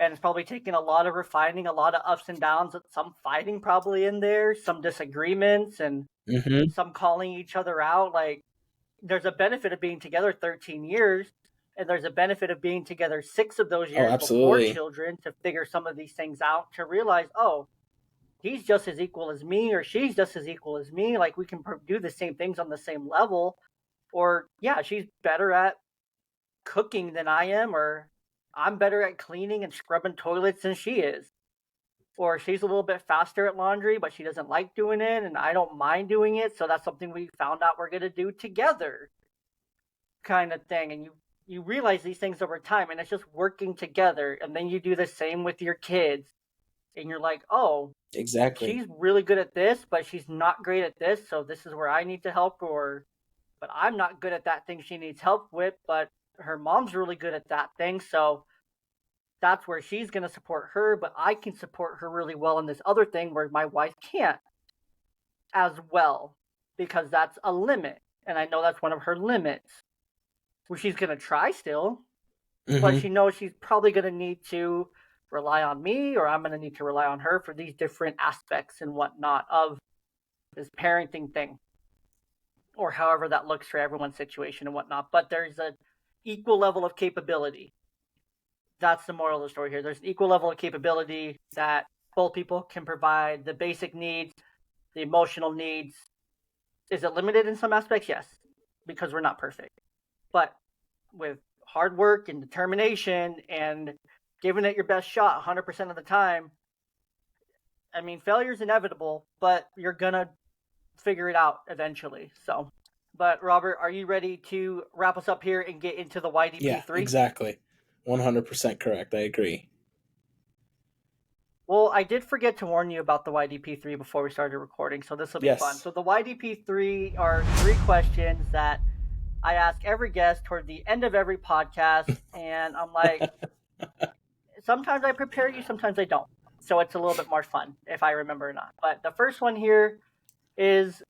And it's probably taken a lot of refining, a lot of ups and downs, some fighting probably in there, some disagreements, and Mm-hmm. some calling each other out. Like, there's a benefit of being together 13 years, and there's a benefit of being together 6 of those Oh, years before absolutely. children to figure some of these things out, to realize, oh, he's just as equal as me, or she's just as equal as me. Like, we can do the same things on the same level. Or, yeah, she's better at cooking than I am, or I'm better at cleaning and scrubbing toilets than she is. Or she's a little bit faster at laundry, but she doesn't like doing it, and I don't mind doing it. So that's something we found out we're going to do together, kind of thing. And you realize these things over time, and it's just working together. And then you do the same with your kids, and you're like, oh, Exactly. she's really good at this, but she's not great at this. So this is where I need to help. Or but I'm not good at that thing she needs help with, but her mom's really good at that thing. So that's where she's going to support her, but I can support her really well in this other thing where my wife can't as well because that's a limit. And I know that's one of her limits where she's going to try still, but Mm-hmm. she knows she's probably going to need to rely on me or I'm going to need to rely on her for these different aspects and whatnot of this parenting thing or however that looks for everyone's situation and whatnot. But there's an equal level of capability. That's the moral of the story here. There's an equal level of capability that both people can provide the basic needs, the emotional needs. Is it limited in some aspects? Yes, because we're not perfect. But with hard work and determination and giving it your best shot 100% of the time, I mean, failure is inevitable, but you're going to figure it out eventually. So, but Robert, are you ready to wrap us up here and get into the Yeah, YDP3? exactly. 100% correct. I agree. Well, I did forget to warn you about the YDP3 before we started recording, so this will be fun. Yes. So, the YDP3 are 3 questions that I ask every guest toward the end of every podcast, and I'm like, sometimes I prepare you, sometimes I don't. So, it's a little bit more fun if I remember or not. But the first one here is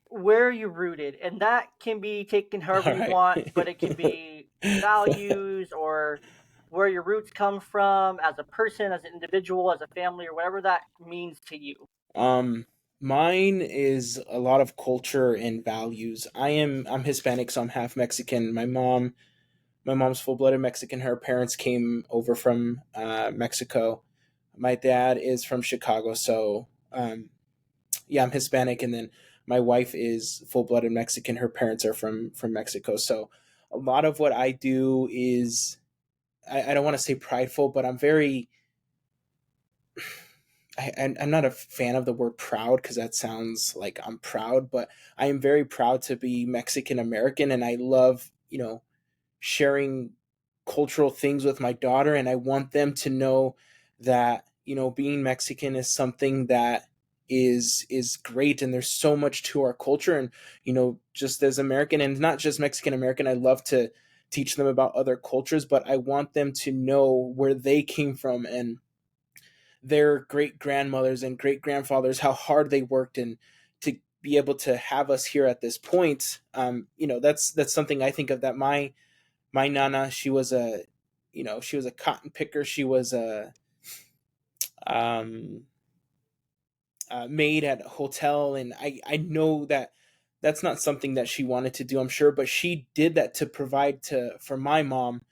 where are you rooted? And that can be taken however All you right. want, but it can be values or where your roots come from as a person, as an individual, as a family, or whatever that means to you. um Mine is a lot of culture and values. I'm Hispanic, so I'm half Mexican. My mom's full-blooded Mexican. Her parents came over from Mexico. My dad is from Chicago, so yeah, I'm Hispanic, and then my wife is full-blooded Mexican. Her parents are from Mexico. So a lot of what I do is, I don't want to say prideful, but I'm very, I'm not a fan of the word proud because that sounds like I'm proud, but I am very proud to be Mexican American, and I love, sharing cultural things with my daughter, and I want them to know that, being Mexican is something that is great, and there's so much to our culture. And just as American, and not just Mexican American, I love to teach them about other cultures, but I want them to know where they came from and their great grandmothers and great grandfathers, how hard they worked, and to be able to have us here at this point. That's something I think of, that my nana, she was a, she was a cotton picker. She was a, um, maid at a hotel, and I know that that's not something that she wanted to do, I'm sure, but she did that to provide for my mom,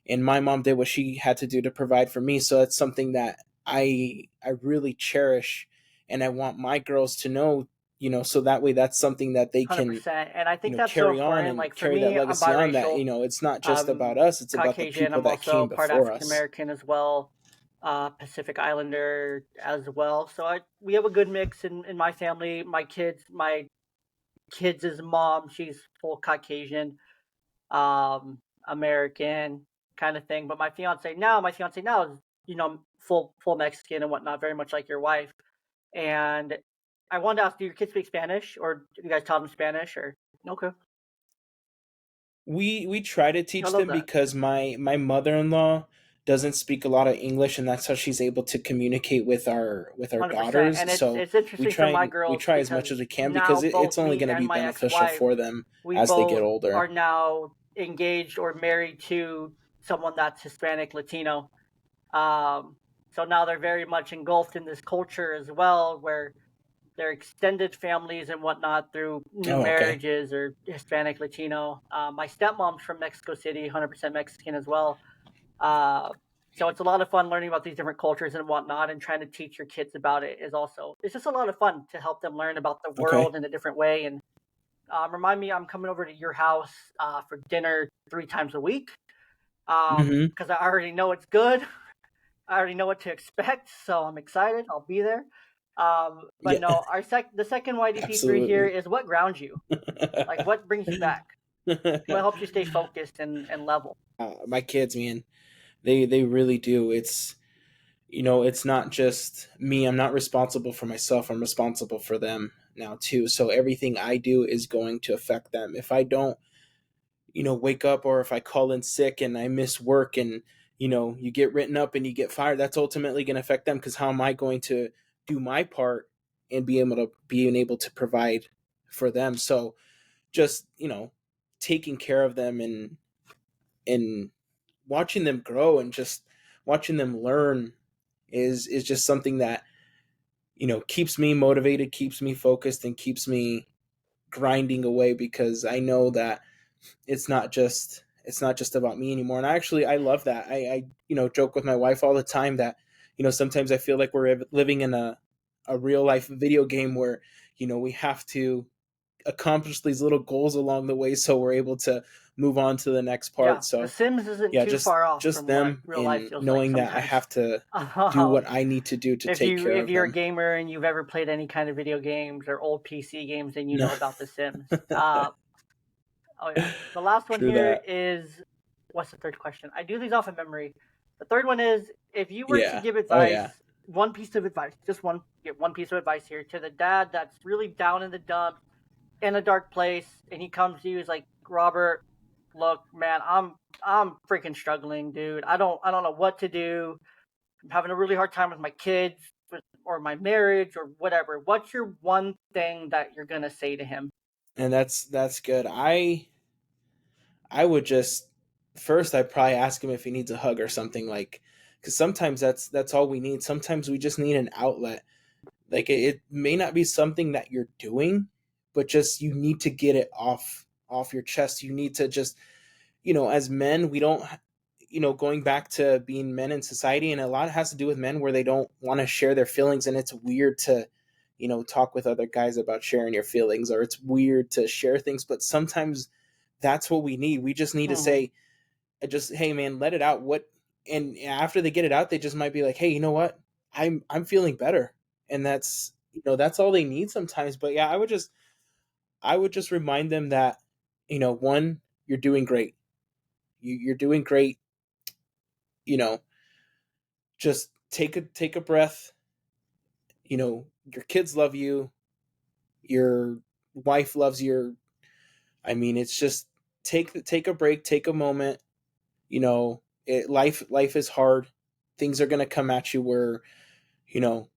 and my mom did what she had to do to provide for me. So that's something that I really cherish, and I want my girls to know, so that way that's something that they can, 100%. And I think that's so carry on important. and Like for carry that me, I'm legacy on, that biracial. it's not just about I'm us, it's about the Caucasian. people I'm that also came part before African us. American as well, Pacific Islander as well. So we have a good mix in my family. My kids' mom, she's full Caucasian, um, American kind of thing. But my fiance now is full Mexican and whatnot, very much like your wife. And I wanted to ask, do your kids speak Spanish, or do you guys taught them Spanish? Or okay, We try to I teach love them that. because my mother-in-law doesn't speak a lot of English, and that's how she's able to communicate with our 100%. daughters. And it's So it's interesting for my we girls try as much because as we can, now because it's both only me going to and be my beneficial ex-wife, for them we as they get both older. are now engaged or married to someone that's Hispanic Latino. Um, so now they're very much engulfed in this culture as well, where their extended families and whatnot through new Oh, okay. marriages or Hispanic Latino. My stepmom's from Mexico City, 100% Mexican as well. Uh, so it's a lot of fun learning about these different cultures and whatnot, and trying to teach your kids about it is also, it's just a lot of fun to help them learn about the Okay. world in a different way. And remind me, I'm coming over to your house for dinner 3 times a week Mm-hmm. because I already know it's good. I already know what to expect, so I'm excited. I'll be there. But Yeah. no, the second YDP3 here Absolutely. is what grounds you. Like what brings you back? What helps you stay focused and level? My kids, man, they really do. It's not just me. I'm not responsible for myself. I'm responsible for them. now too. So everything I do is going to affect them. If I don't, wake up, or if I call in sick and I miss work, and you get written up and you get fired, that's ultimately going to affect them, because how am I going to do my part and being able to provide for them? So just, taking care of them, and watching them grow, and just watching them learn is just something that keeps me motivated, keeps me focused, and keeps me grinding away, because I know that it's not just about me anymore. And I love that. I joke with my wife all the time that sometimes I feel like we're living in a real life video game where we have to accomplish these little goals along the way, so we're able to move on to the next Yeah, part. The So Sims isn't yeah, too far off just from what them, real life and feels like knowing that I sometimes. have to do what I need to do to If take you care if of you're a them. gamer and you've ever played any kind of video games or old PC games, then you No. know about The Sims. Oh yeah. The last one True here that. is, what's the third question? I do these off of memory. The third one is, if you were to Yeah. give Oh advice, yeah. one piece of advice, just one, get one piece of advice here to the dad that's really down in the dumps, in a dark place, and he comes to you, he's like, Robert, look, man, I'm freaking struggling, dude. I don't know what to do. I'm having a really hard time with my kids, or my marriage, or whatever. What's your one thing that you're gonna say to him? And that's good. I would just first I'd probably ask him if he needs a hug or something, like, because sometimes that's all we need. Sometimes we just need an outlet. Like it may not be something that you're doing, but just you need to get it off your chest. You need to just, as men, we don't, going back to being men in society, and a lot has to do with men where they don't want to share their feelings, and it's weird to, talk with other guys about sharing your feelings, or it's weird to share things, but sometimes that's what we need. We just need to Mm-hmm. say, just, hey man, let it out. And after they get it out, they just might be like, hey, you know what? I'm feeling better. And that's all they need sometimes. But yeah, I would just remind them that, one, you're doing great. You're doing great. You know, just take a breath. Your kids love you. Your wife loves you. I mean, it's just take a break, take a moment. Life is hard. Things are gonna come at you where you know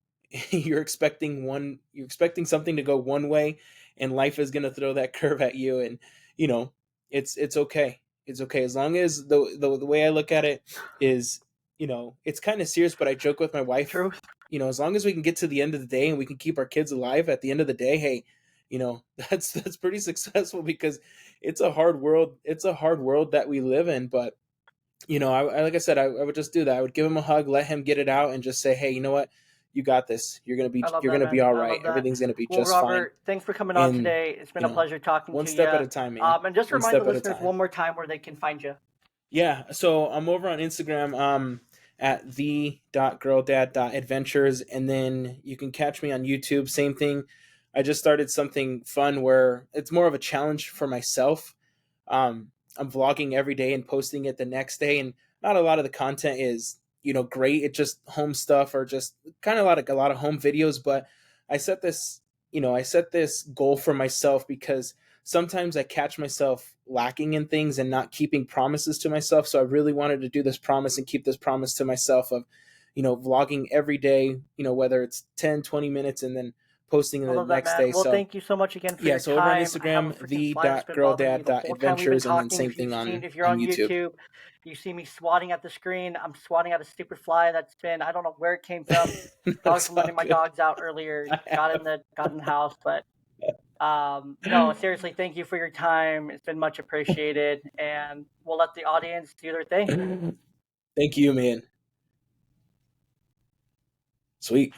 you're expecting something to go one way, and life is gonna throw that curve at you, and you know it's okay. It's okay, as long as the way I look at it is, it's kind of serious, but I joke with my wife. True. As long as we can get to the end of the day and we can keep our kids alive at the end of the day, hey, that's pretty successful, because it's a hard world that we live in. But like I said, I would just do that. I would give him a hug, let him get it out, and just say, "Hey, you know what? You got this. You're gonna be I love you're that, gonna be man. all I right. love that. Everything's gonna be Well, just fine." Robert, thanks for coming on And today. It's been a pleasure talking one to you. step at a time, man. And just One remind the step at a listeners time. one more time where they can find you. Yeah. So I'm over on Instagram, at the.girldad.adventures, and then you can catch me on YouTube. Same thing. I just started something fun where it's more of a challenge for myself. I'm vlogging every day and posting it the next day, and not a lot of the content is great. It's just home stuff, or just kind of a lot of home videos. But I set this I set this goal for myself, because sometimes I catch myself lacking in things and not keeping promises to myself. So I really wanted to do this promise and keep this promise to myself of vlogging every day, whether it's 10, 20 minutes, and then posting I the love that, next man. day. Well, So thank you so much again for yeah, your so over on time. I have a Instagram, freaking fly that's been bothering me the whole time we've been the.girldad.adventures, and then talking. same If you've thing seen, on if you're on on YouTube. YouTube, you see me swatting at the screen. I'm swatting at a stupid fly that's been, I don't know where it came from. Probably That's from all letting my good. dogs out earlier. I have. Got in the house, but no, seriously, thank you for your time. It's been much appreciated, and we'll let the audience do their thing. Thank you, man. Sweet.